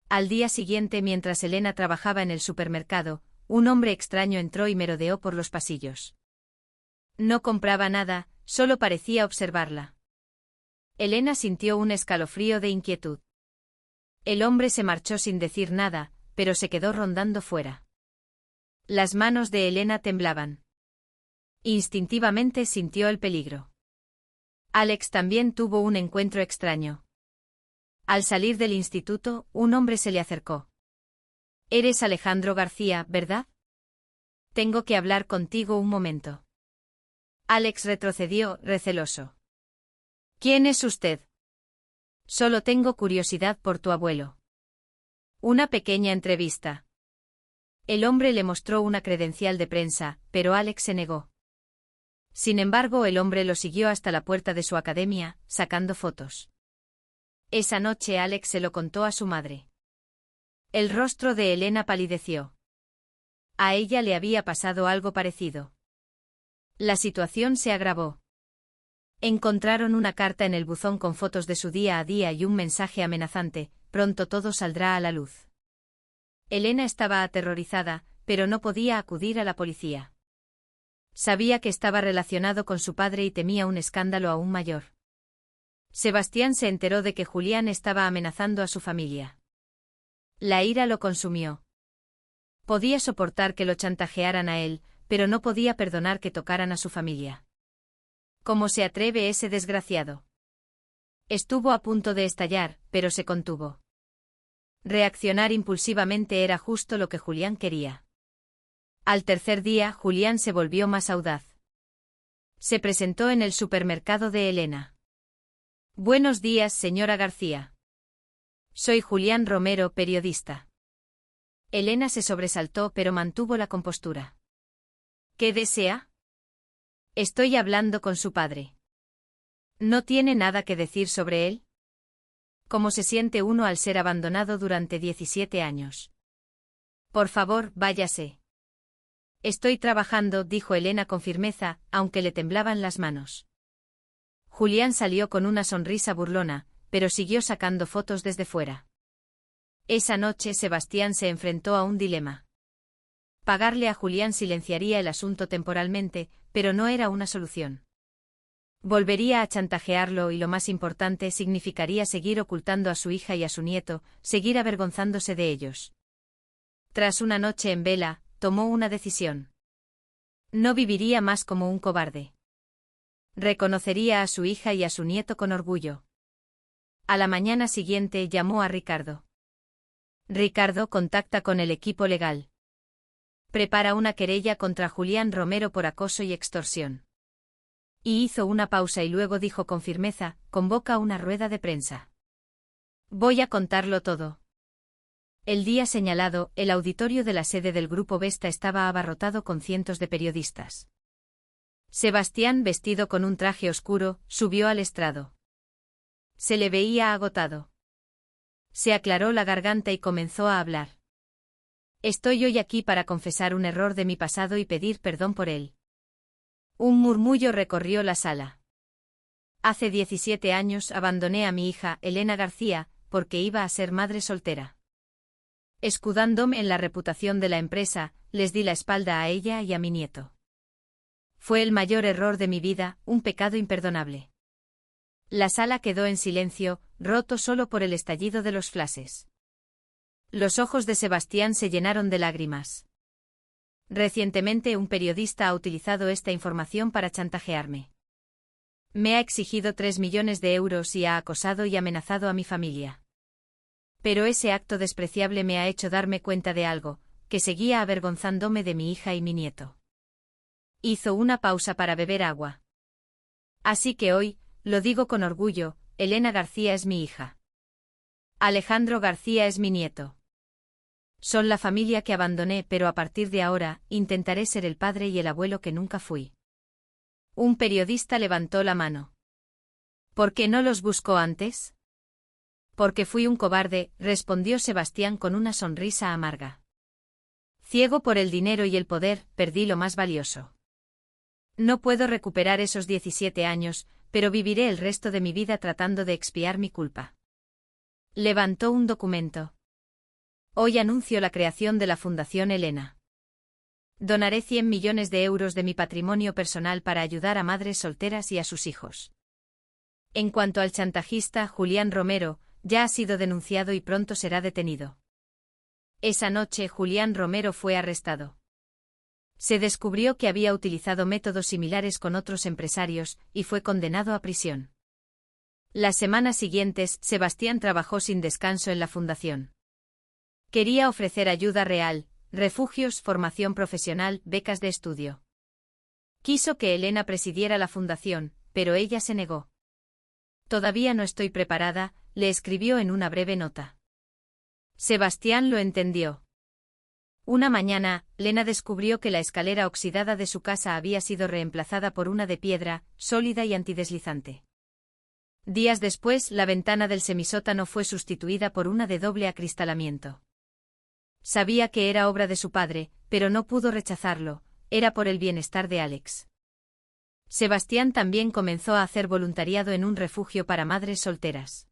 Al día siguiente, mientras Elena trabajaba en el supermercado, un hombre extraño entró y merodeó por los pasillos. No compraba nada, solo parecía observarla. Elena sintió un escalofrío de inquietud. El hombre se marchó sin decir nada, pero se quedó rondando fuera. Las manos de Elena temblaban. Instintivamente sintió el peligro. Alex también tuvo un encuentro extraño. Al salir del instituto, un hombre se le acercó. «Eres Alejandro García, ¿verdad? Tengo que hablar contigo un momento». Alex retrocedió, receloso. «¿Quién es usted?» «Solo tengo curiosidad por tu abuelo». «Una pequeña entrevista». El hombre le mostró una credencial de prensa, pero Alex se negó. Sin embargo, el hombre lo siguió hasta la puerta de su academia, sacando fotos. Esa noche Alex se lo contó a su madre. El rostro de Elena palideció. A ella le había pasado algo parecido. La situación se agravó. Encontraron una carta en el buzón con fotos de su día a día y un mensaje amenazante: «Pronto todo saldrá a la luz». Elena estaba aterrorizada, pero no podía acudir a la policía. Sabía que estaba relacionado con su padre y temía un escándalo aún mayor. Sebastián se enteró de que Julián estaba amenazando a su familia. La ira lo consumió. Podía soportar que lo chantajearan a él, pero no podía perdonar que tocaran a su familia. ¿Cómo se atreve ese desgraciado? Estuvo a punto de estallar, pero se contuvo. Reaccionar impulsivamente era justo lo que Julián quería. Al tercer día, Julián se volvió más audaz. Se presentó en el supermercado de Elena. «Buenos días, señora García. Soy Julián Romero, periodista». Elena se sobresaltó, pero mantuvo la compostura. «¿Qué desea?» «Estoy hablando con su padre». «¿No tiene nada que decir sobre él?» «¿Cómo se siente uno al ser abandonado durante 17 años?» «Por favor, váyase». «Estoy trabajando», dijo Elena con firmeza, aunque le temblaban las manos. Julián salió con una sonrisa burlona, pero siguió sacando fotos desde fuera. Esa noche Sebastián se enfrentó a un dilema. Pagarle a Julián silenciaría el asunto temporalmente, pero no era una solución. Volvería a chantajearlo y, lo más importante, significaría seguir ocultando a su hija y a su nieto, seguir avergonzándose de ellos. Tras una noche en vela, tomó una decisión. No viviría más como un cobarde. Reconocería a su hija y a su nieto con orgullo. A la mañana siguiente llamó a Ricardo. «Ricardo, contacta con el equipo legal. Prepara una querella contra Julián Romero por acoso y extorsión». Y hizo una pausa y luego dijo con firmeza: «Convoca una rueda de prensa. Voy a contarlo todo». El día señalado, el auditorio de la sede del Grupo Vesta estaba abarrotado con cientos de periodistas. Sebastián, vestido con un traje oscuro, subió al estrado. Se le veía agotado. Se aclaró la garganta y comenzó a hablar. «Estoy hoy aquí para confesar un error de mi pasado y pedir perdón por él». Un murmullo recorrió la sala. «Hace 17 años abandoné a mi hija, Elena García, porque iba a ser madre soltera. Escudándome en la reputación de la empresa, les di la espalda a ella y a mi nieto. Fue el mayor error de mi vida, un pecado imperdonable». La sala quedó en silencio, roto solo por el estallido de los flashes. Los ojos de Sebastián se llenaron de lágrimas. Recientemente un periodista ha utilizado esta información para chantajearme. Me ha exigido 3 millones de euros y ha acosado y amenazado a mi familia. Pero ese acto despreciable me ha hecho darme cuenta de algo, que seguía avergonzándome de mi hija y mi nieto. Hizo una pausa para beber agua. Así que hoy, lo digo con orgullo, Elena García es mi hija. Alejandro García es mi nieto. Son la familia que abandoné, pero a partir de ahora, intentaré ser el padre y el abuelo que nunca fui. Un periodista levantó la mano. ¿Por qué no los buscó antes? Porque fui un cobarde, respondió Sebastián con una sonrisa amarga. Ciego por el dinero y el poder, perdí lo más valioso. No puedo recuperar esos 17 años, pero viviré el resto de mi vida tratando de expiar mi culpa. Levantó un documento. Hoy anuncio la creación de la Fundación Elena. Donaré 100 millones de euros de mi patrimonio personal para ayudar a madres solteras y a sus hijos. En cuanto al chantajista Julián Romero, ya ha sido denunciado y pronto será detenido. Esa noche Julián Romero fue arrestado. Se descubrió que había utilizado métodos similares con otros empresarios, y fue condenado a prisión. Las semanas siguientes, Sebastián trabajó sin descanso en la fundación. Quería ofrecer ayuda real, refugios, formación profesional, becas de estudio. Quiso que Elena presidiera la fundación, pero ella se negó. Todavía no estoy preparada, le escribió en una breve nota. Sebastián lo entendió. Una mañana, Lena descubrió que la escalera oxidada de su casa había sido reemplazada por una de piedra, sólida y antideslizante. Días después, la ventana del semisótano fue sustituida por una de doble acristalamiento. Sabía que era obra de su padre, pero no pudo rechazarlo, era por el bienestar de Alex. Sebastián también comenzó a hacer voluntariado en un refugio para madres solteras.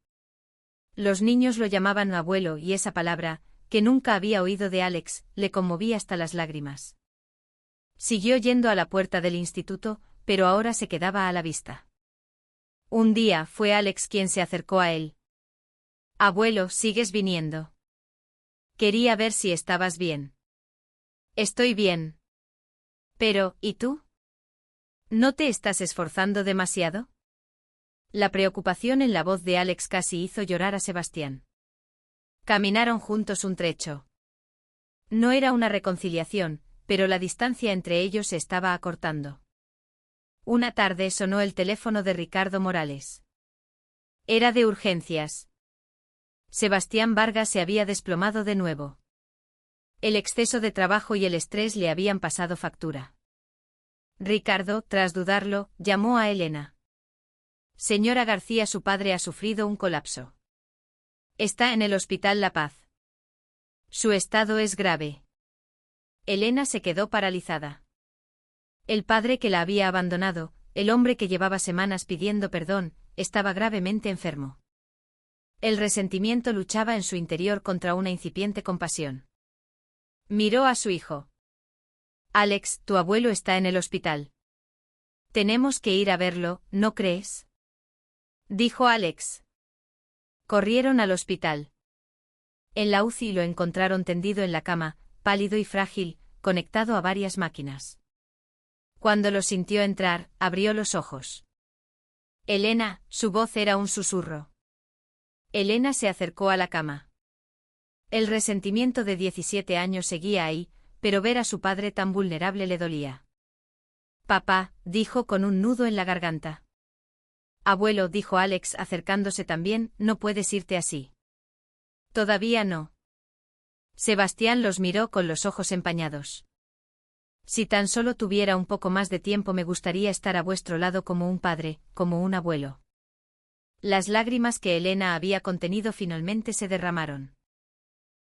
Los niños lo llamaban abuelo y esa palabra, que nunca había oído de Alex, le conmovía hasta las lágrimas. Siguió yendo a la puerta del instituto, pero ahora se quedaba a la vista. Un día fue Alex quien se acercó a él. Abuelo, ¿sigues viniendo? Quería ver si estabas bien. Estoy bien. Pero, ¿y tú? ¿No te estás esforzando demasiado? La preocupación en la voz de Alex casi hizo llorar a Sebastián. Caminaron juntos un trecho. No era una reconciliación, pero la distancia entre ellos se estaba acortando. Una tarde sonó el teléfono de Ricardo Morales. Era de urgencias. Sebastián Vargas se había desplomado de nuevo. El exceso de trabajo y el estrés le habían pasado factura. Ricardo, tras dudarlo, llamó a Elena. Señora García, su padre ha sufrido un colapso. Está en el Hospital La Paz. Su estado es grave. Elena se quedó paralizada. El padre que la había abandonado, el hombre que llevaba semanas pidiendo perdón, estaba gravemente enfermo. El resentimiento luchaba en su interior contra una incipiente compasión. Miró a su hijo. Alex, tu abuelo está en el hospital. Tenemos que ir a verlo, ¿no crees? Dijo Alex. Corrieron al hospital. En la UCI lo encontraron tendido en la cama, pálido y frágil, conectado a varias máquinas. Cuando lo sintió entrar, abrió los ojos. Elena, su voz era un susurro. Elena se acercó a la cama. El resentimiento de 17 años seguía ahí, pero ver a su padre tan vulnerable le dolía. Papá, dijo con un nudo en la garganta. Abuelo, dijo Alex acercándose también, no puedes irte así. Todavía no. Sebastián los miró con los ojos empañados. Si tan solo tuviera un poco más de tiempo me gustaría estar a vuestro lado como un padre, como un abuelo. Las lágrimas que Elena había contenido finalmente se derramaron.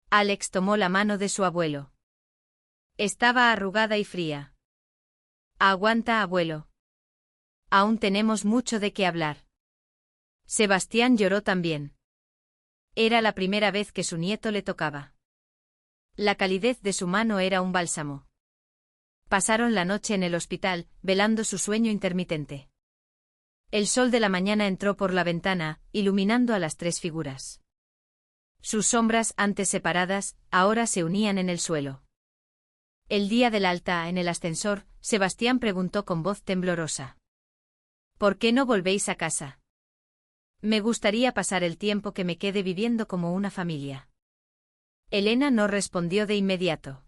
Alex tomó la mano de su abuelo. Estaba arrugada y fría. Aguanta, abuelo. Aún tenemos mucho de qué hablar. Sebastián lloró también. Era la primera vez que su nieto le tocaba. La calidez de su mano era un bálsamo. Pasaron la noche en el hospital, velando su sueño intermitente. El sol de la mañana entró por la ventana, iluminando a las tres figuras. Sus sombras, antes separadas, ahora se unían en el suelo. El día del alta, en el ascensor, Sebastián preguntó con voz temblorosa. ¿Por qué no volvéis a casa? Me gustaría pasar el tiempo que me quede viviendo como una familia. Elena no respondió de inmediato.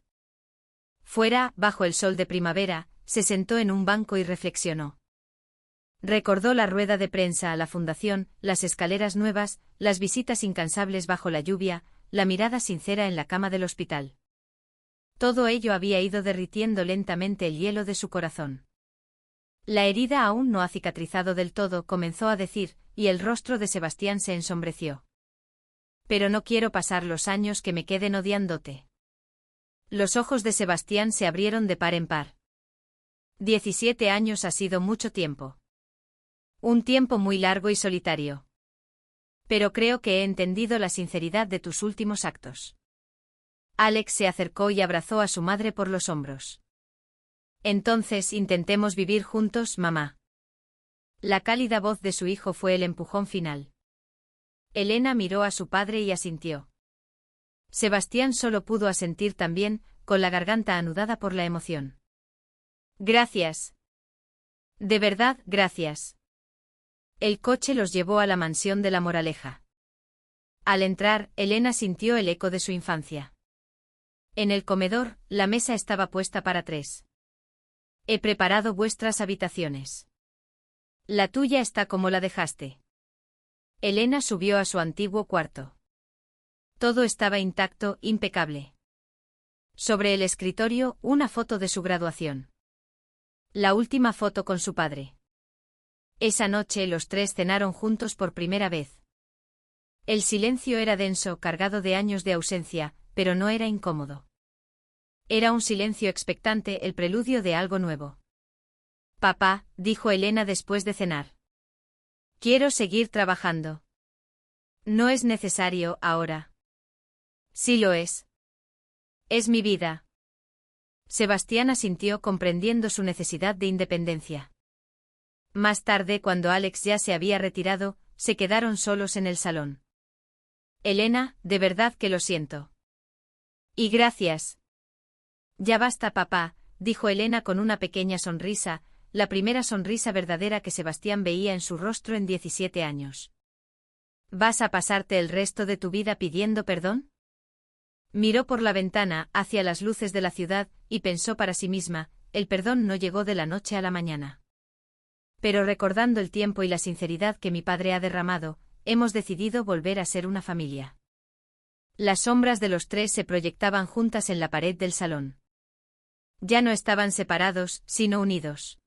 Fuera, bajo el sol de primavera, se sentó en un banco y reflexionó. Recordó la rueda de prensa a la fundación, las escaleras nuevas, las visitas incansables bajo la lluvia, la mirada sincera en la cama del hospital. Todo ello había ido derritiendo lentamente el hielo de su corazón. La herida aún no ha cicatrizado del todo, comenzó a decir, y el rostro de Sebastián se ensombreció. Pero no quiero pasar los años que me queden odiándote. Los ojos de Sebastián se abrieron de par en par. 17 años ha sido mucho tiempo. Un tiempo muy largo y solitario. Pero creo que he entendido la sinceridad de tus últimos actos. Alex se acercó y abrazó a su madre por los hombros. Entonces intentemos vivir juntos, mamá. La cálida voz de su hijo fue el empujón final. Elena miró a su padre y asintió. Sebastián solo pudo asentir también, con la garganta anudada por la emoción. Gracias. De verdad, gracias. El coche los llevó a la mansión de La Moraleja. Al entrar, Elena sintió el eco de su infancia. En el comedor, la mesa estaba puesta para 3. He preparado vuestras habitaciones. La tuya está como la dejaste. Elena subió a su antiguo cuarto. Todo estaba intacto, impecable. Sobre el escritorio, una foto de su graduación. La última foto con su padre. Esa noche los 3 cenaron juntos por primera vez. El silencio era denso, cargado de años de ausencia, pero no era incómodo. Era un silencio expectante, el preludio de algo nuevo. Papá, dijo Elena después de cenar. Quiero seguir trabajando. No es necesario ahora. Sí lo es. Es mi vida. Sebastián asintió comprendiendo su necesidad de independencia. Más tarde, cuando Alex ya se había retirado, se quedaron solos en el salón. Elena, de verdad que lo siento. Y gracias. Ya basta, papá, dijo Elena con una pequeña sonrisa, la primera sonrisa verdadera que Sebastián veía en su rostro en 17 años. ¿Vas a pasarte el resto de tu vida pidiendo perdón? Miró por la ventana, hacia las luces de la ciudad, y pensó para sí misma, el perdón no llegó de la noche a la mañana. Pero recordando el tiempo y la sinceridad que mi padre ha derramado, hemos decidido volver a ser una familia. Las sombras de los 3 se proyectaban juntas en la pared del salón. Ya no estaban separados, sino unidos.